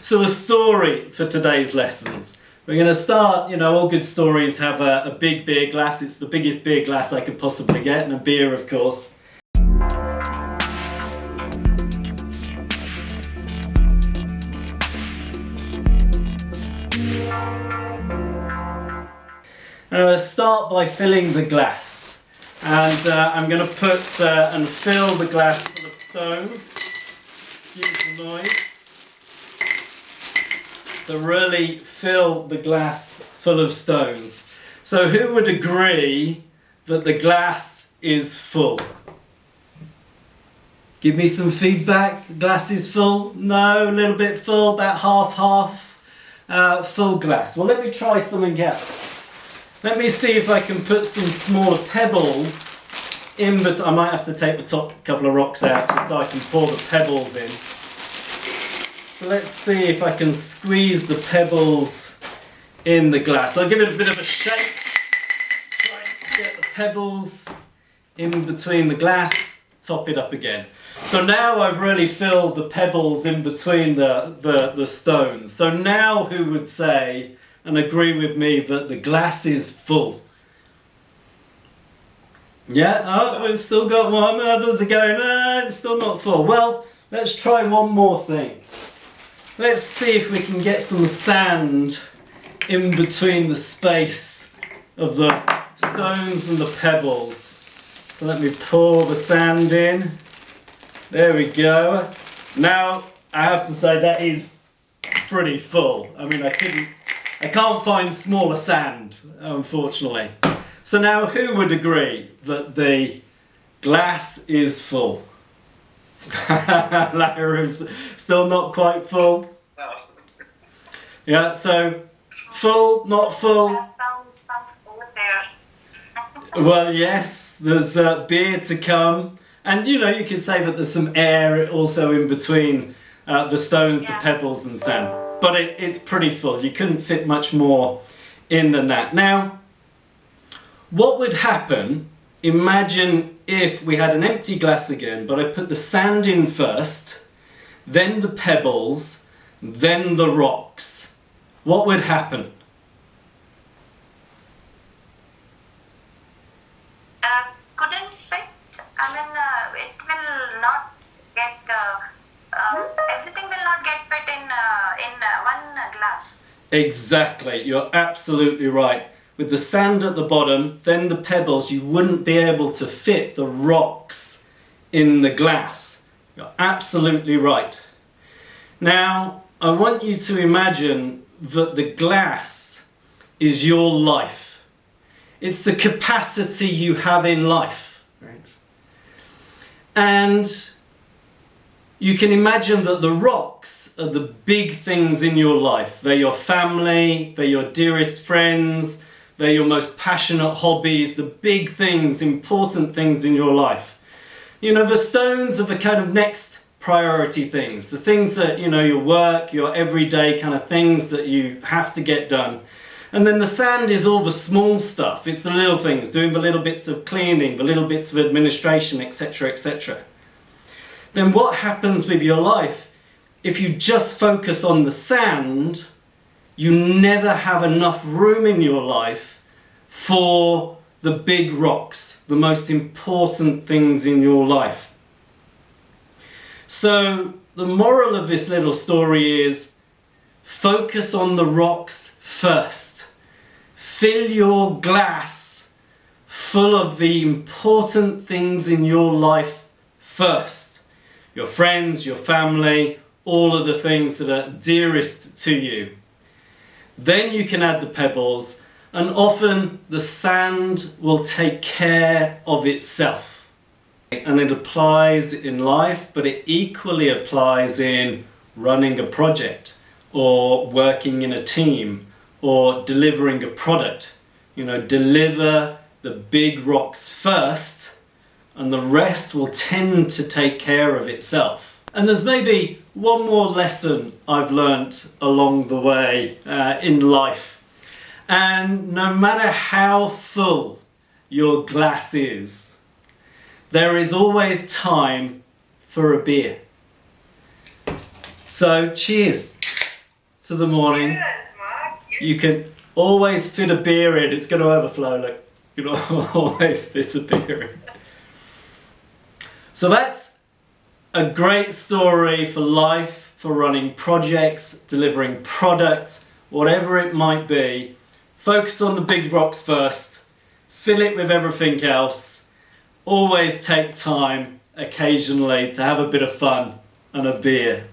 So a story for today's lessons. We're going to start, all good stories have a big beer glass. It's the biggest beer glass I could possibly get, and a beer, of course. Start by filling the glass. And I'm going to put and fill the glass full of stones. Excuse the noise. So really fill the glass full of stones. So who would agree that the glass is full? Give me some feedback. The glass is full? No, a little bit full, about half. Full glass. Well, let me try something else. Let me see if I can put some smaller pebbles in, but I might have to take the top couple of rocks out just so I can pour the pebbles in. So let's see if I can squeeze the pebbles in the glass. I'll give it a bit of a shake. Try to get the pebbles in between the glass. Top it up again. So now I've really filled the pebbles in between the stones. So now who would say and agree with me that the glass is full? Yeah, oh, we've still got one. Others are going, it's still not full. Well, let's try one more thing. Let's see if we can get some sand in between the space of the stones and the pebbles. So let me pour the sand in. There we go. Now, I have to say that is pretty full. I mean, I can't find smaller sand, unfortunately. So now, who would agree that the glass is full? Larry's still not quite full. No. Yeah, so full, not full. Some food there. Well, yes, there's beer to come. And you could say that there's some air also in between the stones, the pebbles and sand. But it's pretty full. You couldn't fit much more in than that. Now, what would happen, imagine if we had an empty glass again, but I put the sand in first, then the pebbles, then the rocks. What would happen? Couldn't fit. I mean, it will not get. Everything will not get fit in one glass. Exactly, you're absolutely right. With the sand at the bottom, then the pebbles, you wouldn't be able to fit the rocks in the glass. You're absolutely right. Now, I want you to imagine that the glass is your life. It's the capacity you have in life. Right? And you can imagine that the rocks are the big things in your life. They're your family, they're your dearest friends, they're your most passionate hobbies, the big things, important things in your life. The stones are the kind of next priority things, the things that, your work, your everyday kind of things that you have to get done. And then the sand is all the small stuff. It's the little things, doing the little bits of cleaning, the little bits of administration, etc., etc. Then what happens with your life if you just focus on the sand? You never have enough room in your life for the big rocks, the most important things in your life. So the moral of this little story is focus on the rocks first. Fill your glass full of the important things in your life first. Your friends, your family, all of the things that are dearest to you. Then you can add the pebbles, and often the sand will take care of itself. And it applies in life, but it equally applies in running a project, or working in a team, or delivering a product. Deliver the big rocks first, and the rest will tend to take care of itself. And there's maybe one more lesson I've learnt along the way in life. And no matter how full your glass is, there is always time for a beer. So cheers to the morning. Cheers, Mark. You can always fit a beer in. It's going to overflow. Look, you can always fit a beer in. So that's a great story for life, for running projects, delivering products, whatever it might be. Focus on the big rocks first. Fill it with everything else. Always take time occasionally to have a bit of fun and a beer.